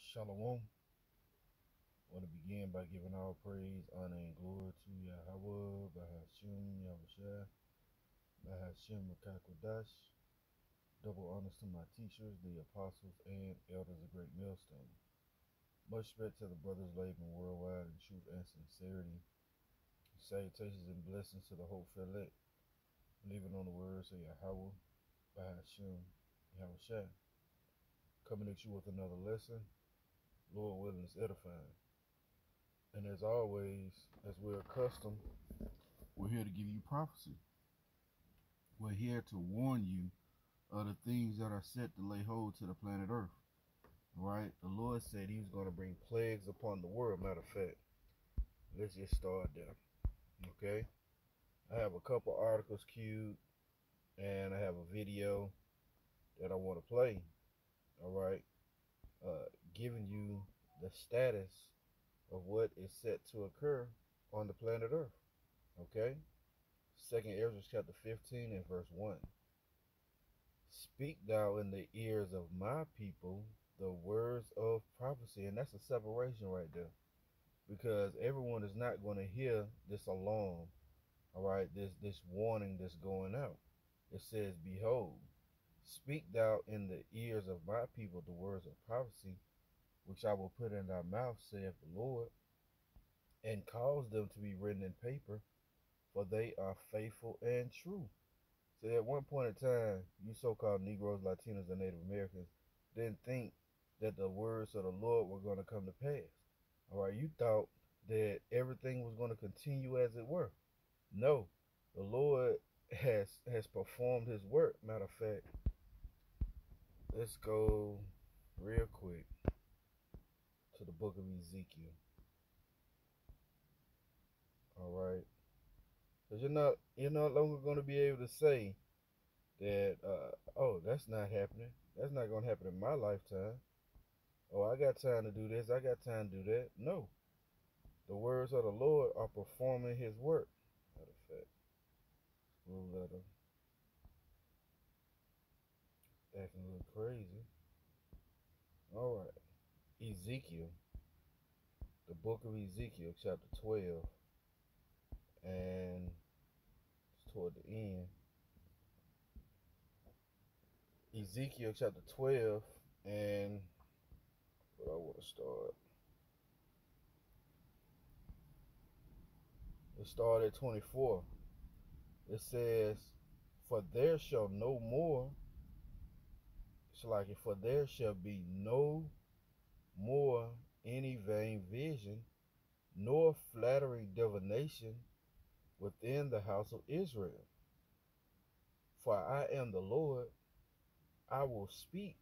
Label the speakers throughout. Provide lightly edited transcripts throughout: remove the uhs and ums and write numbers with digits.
Speaker 1: Shalom. I want to begin by giving all praise, honor, and glory to Yahawah Bahasham Yahawashi Bahasham Qadash. Double honors to my teachers, the apostles, and elders of Great Millstone. Much respect to the brothers laboring worldwide in truth and sincerity. Salutations and blessings to the hopeful elect, believing on the words of Yahawah Bahasham Yahawashi. Coming at you with another lesson, Lord willing, is edifying. And as always, as we're accustomed, we're here to give you prophecy. We're here to warn you of the things that are set to lay hold to the planet Earth. Right? The Lord said he was going to bring plagues upon the world. Matter of fact, let's just start there. Okay? I have a couple articles queued and I have a video that I want to play. All right? Giving you the status of what is set to occur on the planet Earth. Okay? Second Ezra chapter 15 and verse 1. Speak thou in the ears of my people the words of prophecy. And that's a separation right there. Because everyone is not going to hear this alarm, all right, this warning that's going out. It says, behold, speak thou in the ears of my people the words of prophecy, which I will put in thy mouth, saith the Lord, and cause them to be written in paper, for they are faithful and true. So at one point in time, you so-called Negroes, Latinos, and Native Americans didn't think that the words of the Lord were going to come to pass. All right, you thought that everything was going to continue as it were. No, the Lord has performed his work. Matter of fact, let's go real quick to the book of Ezekiel. All right, because you're no longer going to be able to say that oh, that's not happening. That's not going to happen in my lifetime. Oh, I got time to do this. I got time to do that. No, the words of the Lord are performing his work. Matter of fact, little letter acting a little crazy. All right, Ezekiel, the book of Ezekiel, chapter 12, and it's toward the end. Ezekiel chapter 12, and where I want to start. It started at 24. It says, for there shall no more, it's like for there shall be no more any vain vision, nor flattering divination within the house of Israel. For I am the Lord, I will speak,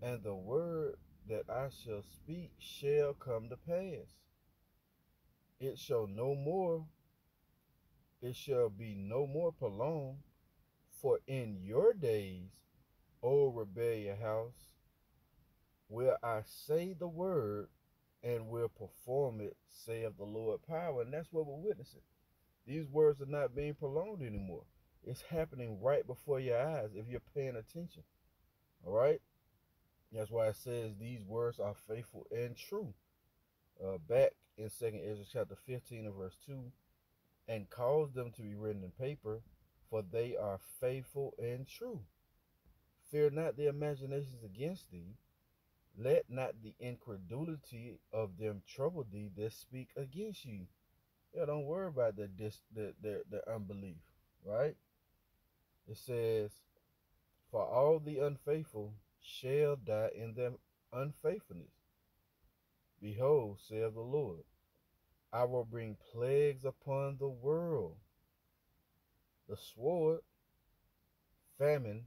Speaker 1: and the word that I shall speak shall come to pass. It shall be no more prolonged, for in your days, O rebellious house, will I say the word and will perform it, saith the Lord power. And that's what we're witnessing. These words are not being prolonged anymore. It's happening right before your eyes if you're paying attention. All right? That's why it says these words are faithful and true. Back in 2nd Ezra chapter 15 and verse 2, and cause them to be written in paper, for they are faithful and true. Fear not the imaginations against thee, let not the incredulity of them trouble thee that speak against you. Yeah, don't worry about their unbelief, right? It says, for all the unfaithful shall die in their unfaithfulness. Behold, saith the Lord, I will bring plagues upon the world, the sword, famine,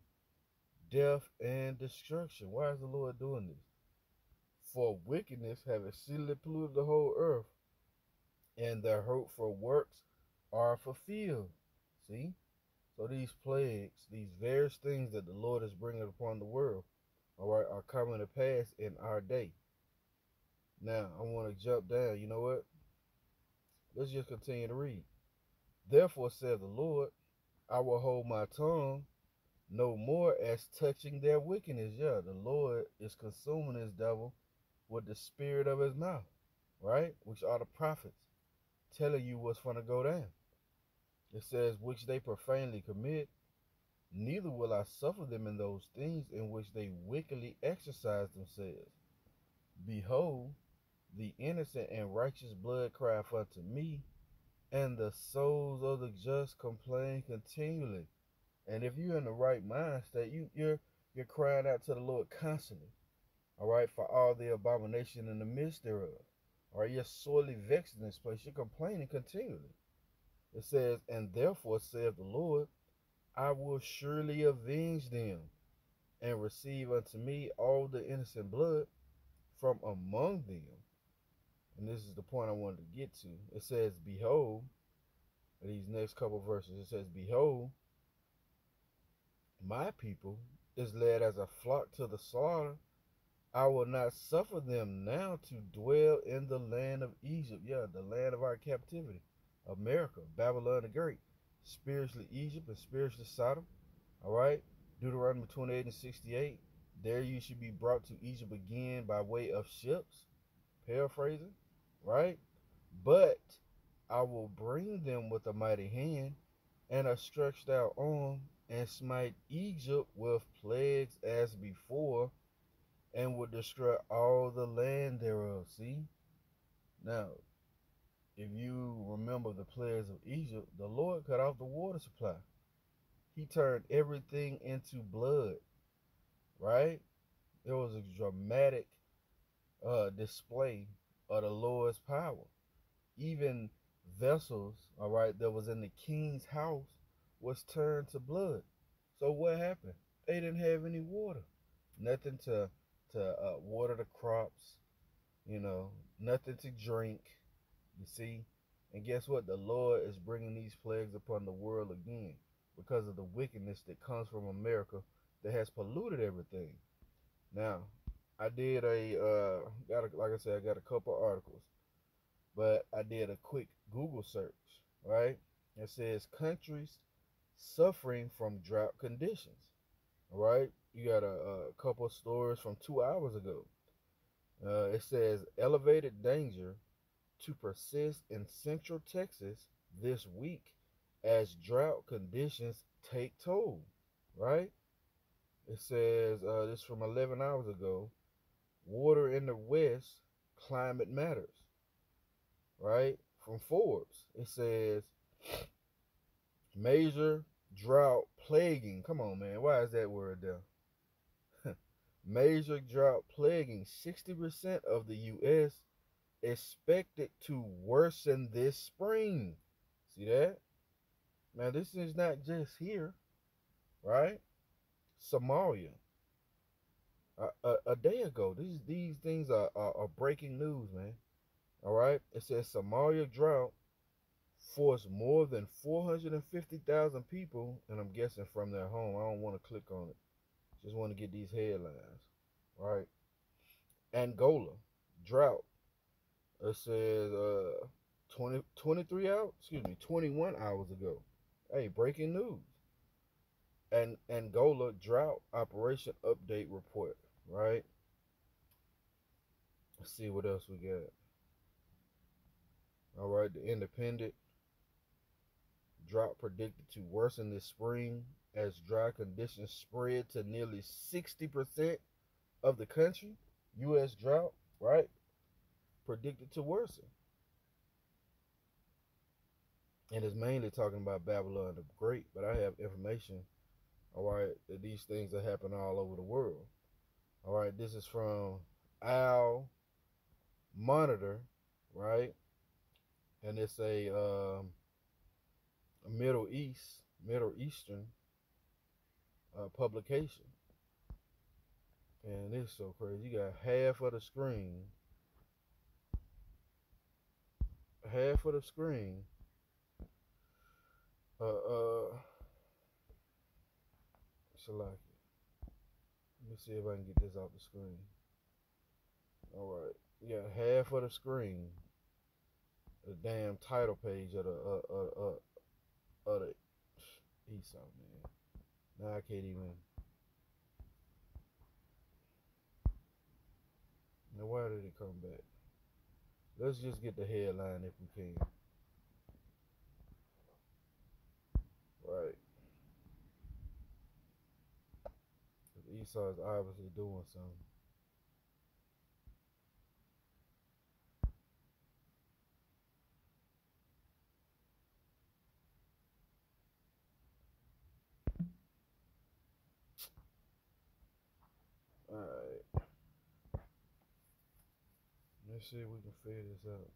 Speaker 1: death, and destruction. Why is the Lord doing this? For wickedness have exceedingly polluted the whole earth, and their hurtful works are fulfilled. See? So these plagues, these various things that the Lord is bringing upon the world, all right, are coming to pass in our day. Now, I want to jump down. You know what? Let's just continue to read. Therefore, said the Lord, I will hold my tongue no more as touching their wickedness. Yeah, the Lord is consuming this devil with the spirit of his mouth, right? Which are the prophets, telling you what's going to go down. It says, which they profanely commit, neither will I suffer them in those things in which they wickedly exercise themselves. Behold, the innocent and righteous blood crieth unto me, and the souls of the just complain continually. And if you're in the right mind state, you're crying out to the Lord constantly, all right, for all the abomination in the midst thereof. All right, you're sorely vexed in this place. You're complaining continually. It says, and therefore saith the Lord, I will surely avenge them, and receive unto me all the innocent blood from among them. And this is the point I wanted to get to. It says, behold, these next couple verses, it says, behold, my people is led as a flock to the slaughter. I will not suffer them now to dwell in the land of Egypt. Yeah, the land of our captivity. America, Babylon the Great. Spiritually Egypt and spiritually Sodom. All right. Deuteronomy 28 and 68. There you should be brought to Egypt again by way of ships. Paraphrasing. Right. But I will bring them with a mighty hand and a stretched out arm, and smite Egypt with plagues as before, and will destroy all the land thereof. See? Now, if you remember the plagues of Egypt, the Lord cut off the water supply. He turned everything into blood, right? There was a dramatic display of the Lord's power. Even vessels, all right, that was in the king's house was turned to blood. So what happened? They didn't have any water, nothing to water the crops, nothing to drink. You see, and guess what? The Lord is bringing these plagues upon the world again because of the wickedness that comes from America that has polluted everything. Now, I did like I said, I got a couple articles, but I did a quick Google search, right? It says countries suffering from drought conditions. All right, you got a couple of stories from 2 hours ago. It says elevated danger to persist in central Texas this week as drought conditions take toll. Right? It says this from 11 hours ago. Water in the West, climate matters. Right? From Forbes, it says major drought plaguing. Come on, man. Why is that word there? Major drought plaguing 60% of the U.S. expected to worsen this spring. See that? Now, this is not just here, right? Somalia. A day ago, these things are breaking news, man. All right? It says Somalia drought forced more than 450,000 people, and I'm guessing from their home. I don't want to click on it. Just want to get these headlines, right? Angola drought. It says 21 hours ago. Hey, breaking news. And Angola drought operation update report, right? Let's see what else we got. All right, the Independent. Drought predicted to worsen this spring as dry conditions spread to nearly 60% of the country. U.S. drought, right? Predicted to worsen. And it's mainly talking about Babylon the Great, but I have information, all right, that these things are happening all over the world. All right, this is from Al Monitor, right? And it's a Middle Eastern publication. And it's so crazy. You got half of the screen. Select it. Let me see if I can get this off the screen. All right, you got half of the screen. The damn title page of the Esau, man. Now I can't even. Now why did it come back? Let's just get the headline if we can. Right. Esau is obviously doing something. Alright. Let's see if we can figure this out.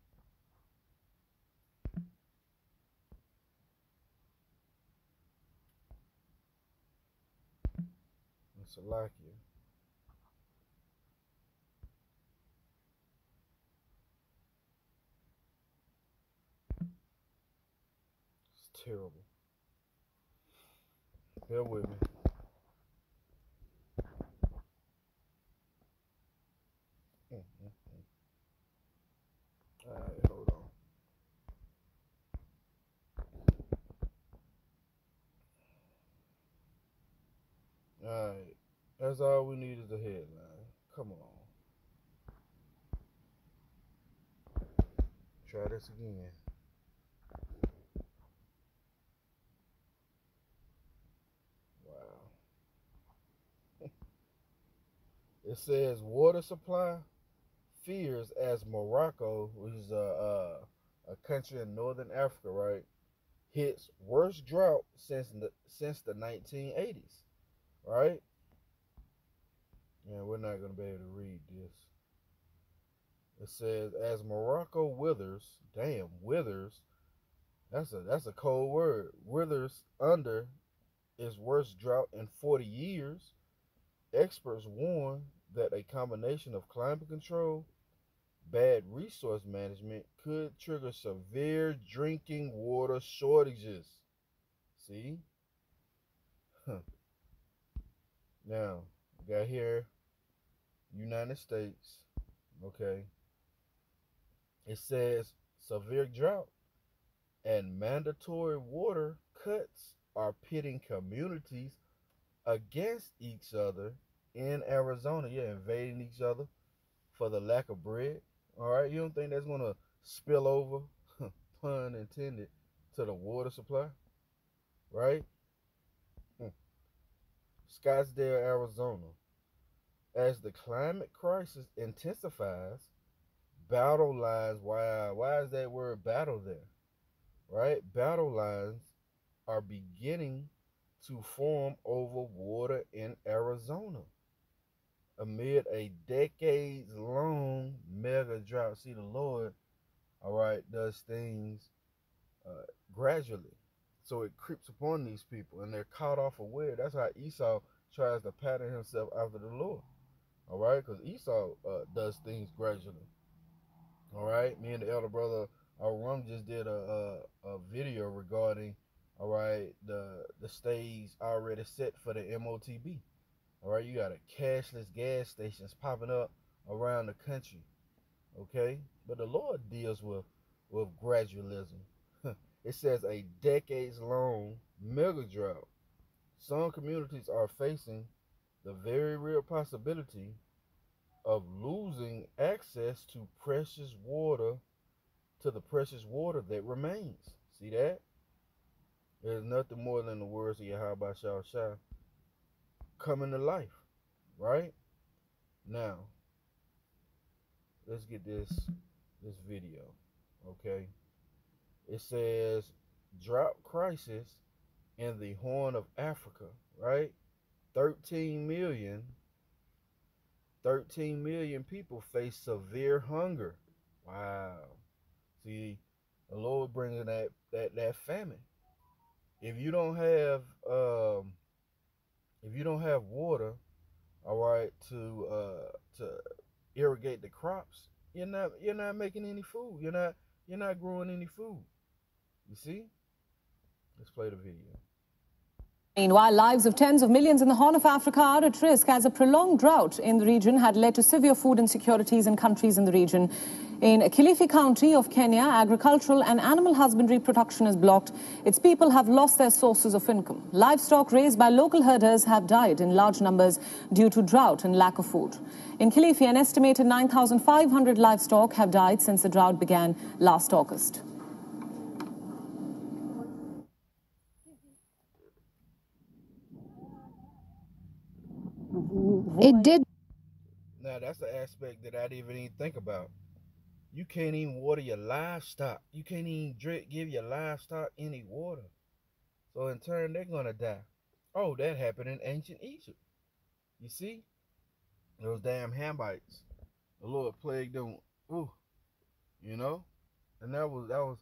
Speaker 1: It's Salakia. It's terrible. Bear with me. Alright, hold on. Alright. That's all we need is the headline. Come on. Try this again. Wow. It says water supply fears as Morocco, which is a country in northern Africa, right, hits worst drought since the 1980s, right? Yeah, we're not gonna be able to read this. It says as Morocco withers, damn, withers. That's a cold word. Withers under its worst drought in 40 years. Experts warn that a combination of climate control, bad resource management could trigger severe drinking water shortages. See? Huh. Now, we got here United States. Okay. It says severe drought and mandatory water cuts are pitting communities against each other in Arizona. Yeah, invading each other for the lack of bread. All right, you don't think that's gonna spill over, pun intended, to the water supply, right? Scottsdale, Arizona. As the climate crisis intensifies, battle lines. Why is that word battle there? Right, battle lines are beginning to form over water in Arizona amid a decades-long mega drought. See, the Lord, all right, does things gradually. So it creeps upon these people and they're caught off aware. That's how Esau tries to pattern himself after the Lord. All right, because Esau does things gradually. All right, me and the elder brother Aram just did a video regarding, all right, the stage already set for the MOTB. All right, you got a cashless gas stations popping up around the country. Okay, but the Lord deals with gradualism. It says a decades long mega drought. Some communities are facing the very real possibility of losing access to the precious water that remains. See that? There's nothing more than the words of Yahawah Bahasham Yahawashi coming to life, right? Now, let's get this video, okay? It says drought crisis in the Horn of Africa, right? 13 million people face severe hunger. Wow. See, the Lord bringing that famine. If you don't have water, all right, to irrigate the crops, you're not making any food. You're not growing any food. You see? Let's play the video.
Speaker 2: Meanwhile, lives of tens of millions in the Horn of Africa are at risk as a prolonged drought in the region had led to severe food insecurities in countries in the region. In Kilifi County of Kenya, agricultural and animal husbandry production is blocked. Its people have lost their sources of income. Livestock raised by local herders have died in large numbers due to drought and lack of food. In Kilifi, an estimated 9,500 livestock have died since the drought began last August.
Speaker 3: It did.
Speaker 1: Now, that's the aspect that I didn't even think about. You can't even water your livestock. You can't even give your livestock any water. So in turn, they're going to die. Oh, that happened in ancient Egypt. You see? Those damn Hamites. The Lord plagued them. Ooh, you know? And that was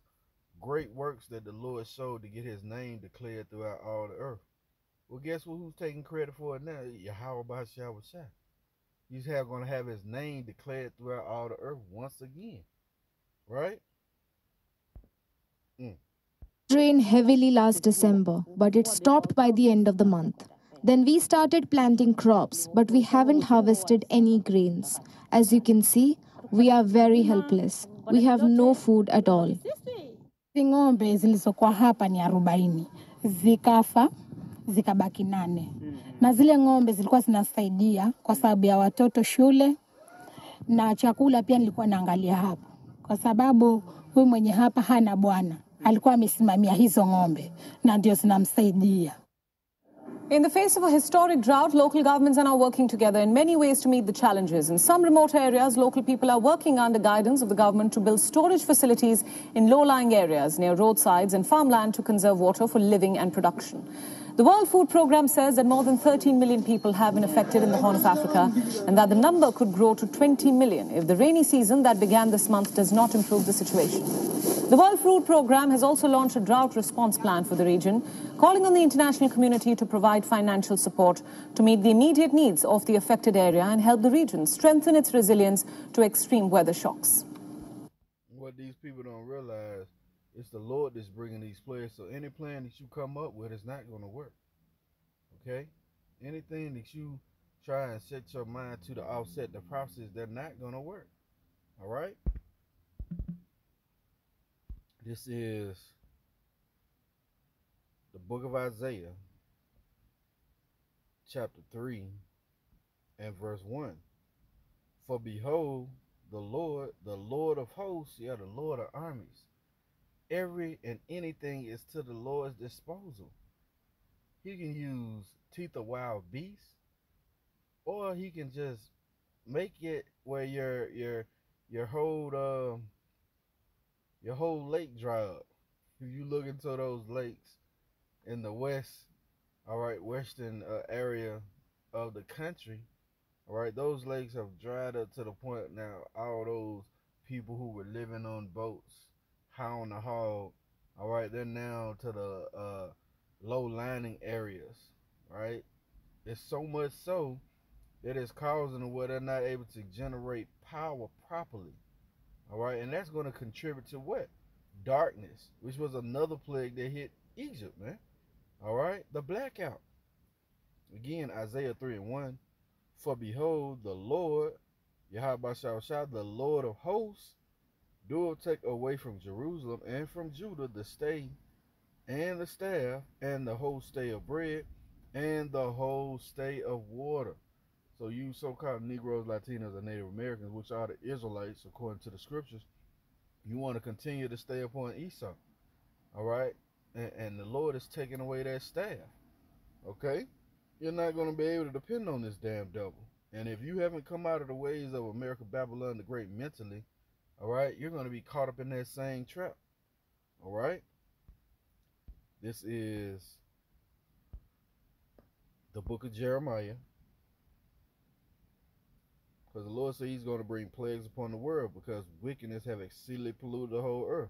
Speaker 1: great works that the Lord showed to get his name declared throughout all the earth. Well, guess who's taking credit for it now? Yahawah Bahasham Yahawashi. He's going to have his name declared throughout all the earth once again. Right?
Speaker 3: Rained heavily last December, but it stopped by the end of the month. Then we started planting crops, but we haven't harvested any grains. As you can see, we are very helpless. We have no food at all.
Speaker 4: Ng'ombe zilizokuwa hapa ni 40 zikafa zikabaki 8 na zile ng'ombe zilikuwa zinasaidia kwa sababu ya watoto shule na chakula pia nilikuwa naangalia hapa kwa sababu huyu mwenye hapa hana bwana alikuwa amesimamia hizo ng'ombe na ndio zinamsaidia.
Speaker 2: In the face of a historic drought, local governments are now working together in many ways to meet the challenges. In some remote areas, local people are working under guidance of the government to build storage facilities in low-lying areas near roadsides and farmland to conserve water for living and production. The World Food Programme says that more than 13 million people have been affected in the Horn of Africa and that the number could grow to 20 million if the rainy season that began this month does not improve the situation. The World Food Programme has also launched a drought response plan for the region, calling on the international community to provide financial support to meet the immediate needs of the affected area and help the region strengthen its resilience to extreme weather shocks.
Speaker 1: What these people don't realize, it's the Lord that's bringing these players, so any plan that you come up with is not going to work. Okay? Anything that you try and set your mind to offset the process, they're not going to work. All right? This is the book of Isaiah, chapter 3 and verse 1. For behold, the Lord of hosts, the Lord of armies, every and anything is to the Lord's disposal. He can use teeth of wild beasts, or he can just make it where your whole lake dry up. If you look into those lakes in the western area of the country, all right, those lakes have dried up to the point now all those people who were living on boats, hound the hog, all right, they're now to the low lining areas, right? It's so much so that it's causing where they're not able to generate power properly, all right, and that's going to contribute to what? Darkness, which was another plague that hit Egypt, man. All right, the blackout. Again, Isaiah 3 and 1. For behold, the Lord, Yahawah Bahasham Yahawashi, the Lord of hosts, doeth take away from Jerusalem and from Judah the stay and the staff and the whole stay of bread and the whole stay of water. So you so-called Negroes, Latinos, and Native Americans, which are the Israelites according to the scriptures, you want to continue to stay upon Esau, all right? And the Lord is taking away that staff, okay? You're not going to be able to depend on this damn devil. And if you haven't come out of the ways of America, Babylon the Great mentally, all right, you're going to be caught up in that same trap, all right? This is the book of Jeremiah, because the Lord said he's going to bring plagues upon the world because wickedness have exceedingly polluted the whole earth.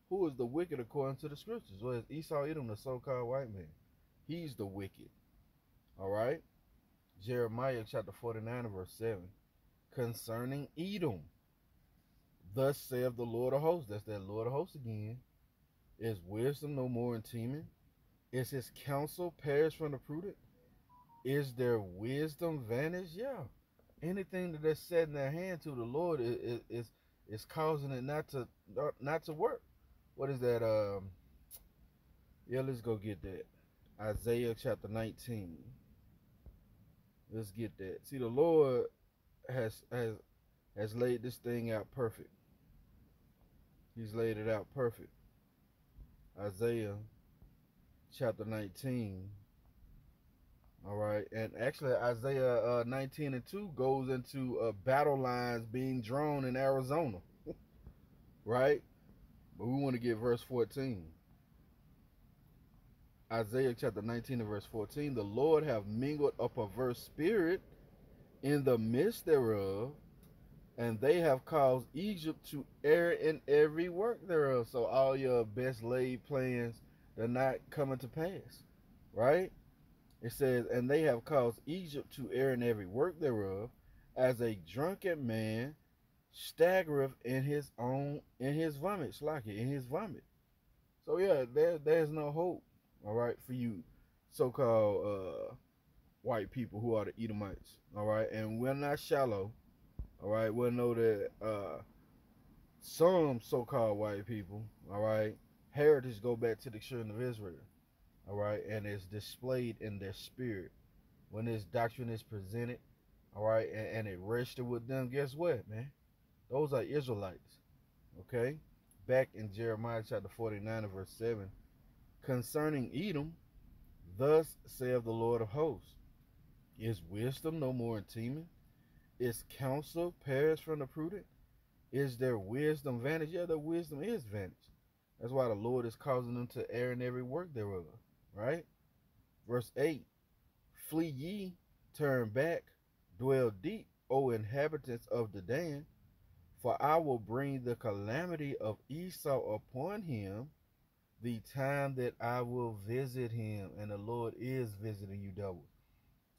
Speaker 1: Who is the wicked according to the scriptures? Well, it's Esau Edom, the so-called white man. He's the wicked. All right? Jeremiah chapter 49 and verse 7. Concerning Edom, thus saith the Lord of hosts. That's that Lord of hosts again. Is wisdom no more in Teman? Is his counsel perished from the prudent? Is their wisdom vanished? Yeah. Anything that they're setting their hand to, the Lord is causing it not to work. What is that? Yeah, let's go get that. Isaiah chapter 19. Let's get that. See, the Lord has laid this thing out perfect. He's laid it out perfect. Isaiah chapter 19. All right, and actually Isaiah 19 and 2 goes into battle lines being drawn in Arizona, right? But we want to get verse 14. Isaiah chapter 19 and verse 14. The Lord have mingled a perverse spirit in the midst thereof, and they have caused Egypt to err in every work thereof. So all your best laid plans, they're not coming to pass, right? It says, and they have caused Egypt to err in every work thereof, as a drunken man staggereth in his vomit, in his vomit. So yeah, there's no hope, all right, for you so-called white people who are the Edomites, all right, and we're not shallow, all right. We'll know that some so-called white people, all right, heritage go back to the children of Israel, all right, and it's displayed in their spirit when this doctrine is presented, all right, and it registered with them. Guess what, man? Those are Israelites, okay? Back in Jeremiah chapter 49 and verse 7, concerning Edom, thus saith the Lord of hosts, is wisdom no more in Teman? Is counsel perished from the prudent? Is their wisdom vanished? Yeah, their wisdom is vanished. That's why the Lord is causing them to err in every work thereof, right? Verse 8, flee ye, turn back, dwell deep, O inhabitants of the Dan, for I will bring the calamity of Esau upon him, the time that I will visit him. And the Lord is visiting you double.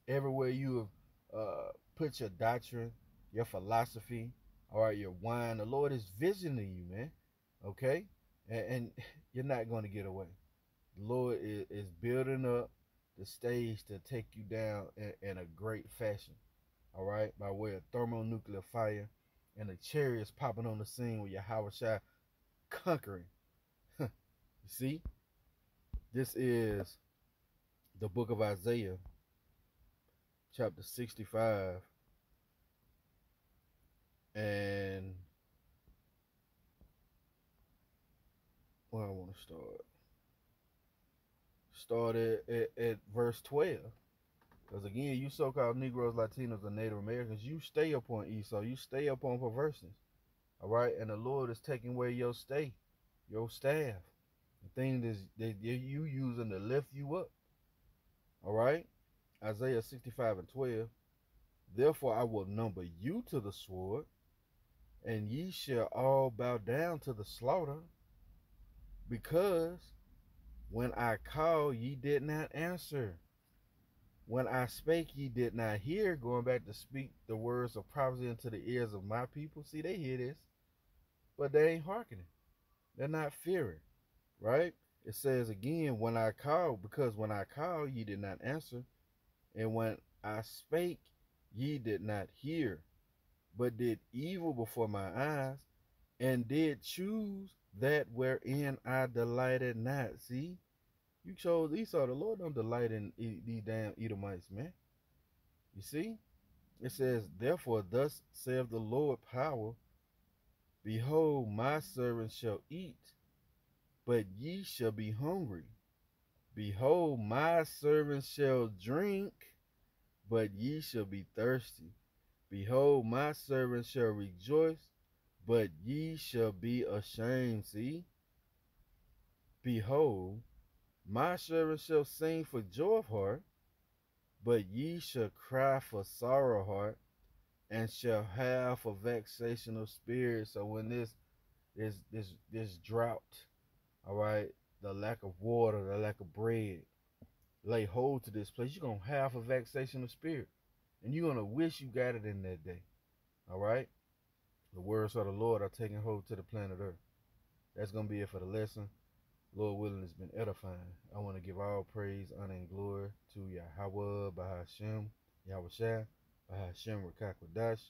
Speaker 1: Everywhere you have put your doctrine, your philosophy, all right, your wine, the Lord is visiting you, man. Okay? And you're not going to get away. The Lord is building up the stage to take you down in a great fashion, all right, by way of thermonuclear fire and the chariots popping on the scene with Yahawah conquering. You see, this is the book of Isaiah, chapter 65, and where I want to start. Start at verse 12. Because again, you so-called Negroes, Latinos, and Native Americans, you stay upon Esau. You stay upon perverseness. All right, and the Lord is taking away your staff, the thing that you using to lift you up. All right, Isaiah 65 and 12. Therefore I will number you to the sword, and ye shall all bow down to the slaughter, because when I called, ye did not answer. When I spake, ye did not hear. Going back to speak the words of prophecy into the ears of my people. See, they hear this, but they ain't hearkening. They're not fearing, right? It says again, when I called, because when I called, ye did not answer. And when I spake, ye did not hear, but did evil before my eyes, and did choose that wherein I delighted not. See, you chose Esau. The Lord don't delight in these damn Edomites, man. You see? It says, therefore, thus saith the Lord power, behold, my servants shall eat, but ye shall be hungry. Behold, my servants shall drink, but ye shall be thirsty. Behold, my servants shall rejoice, but ye shall be ashamed. See? Behold, my servants shall sing for joy of heart, but ye shall cry for sorrow of heart, and shall have a vexation of spirit. So when this drought, all right, the lack of water, the lack of bread, lay hold to this place, you're gonna have a vexation of spirit, and you're gonna wish you got it in that day. All right, the words of the Lord are taking hold to the planet Earth. That's gonna be it for the lesson. Lord willing, it's been edifying. I want to give all praise, honor, and glory to Yahawah Bahasham Yahawashi Bahasham Qadash.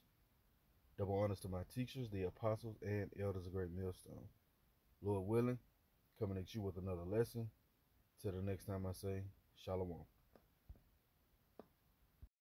Speaker 1: Double honors to my teachers, the apostles, and elders of Great Millstone. Lord willing, coming at you with another lesson. Till the next time I say, Shalom.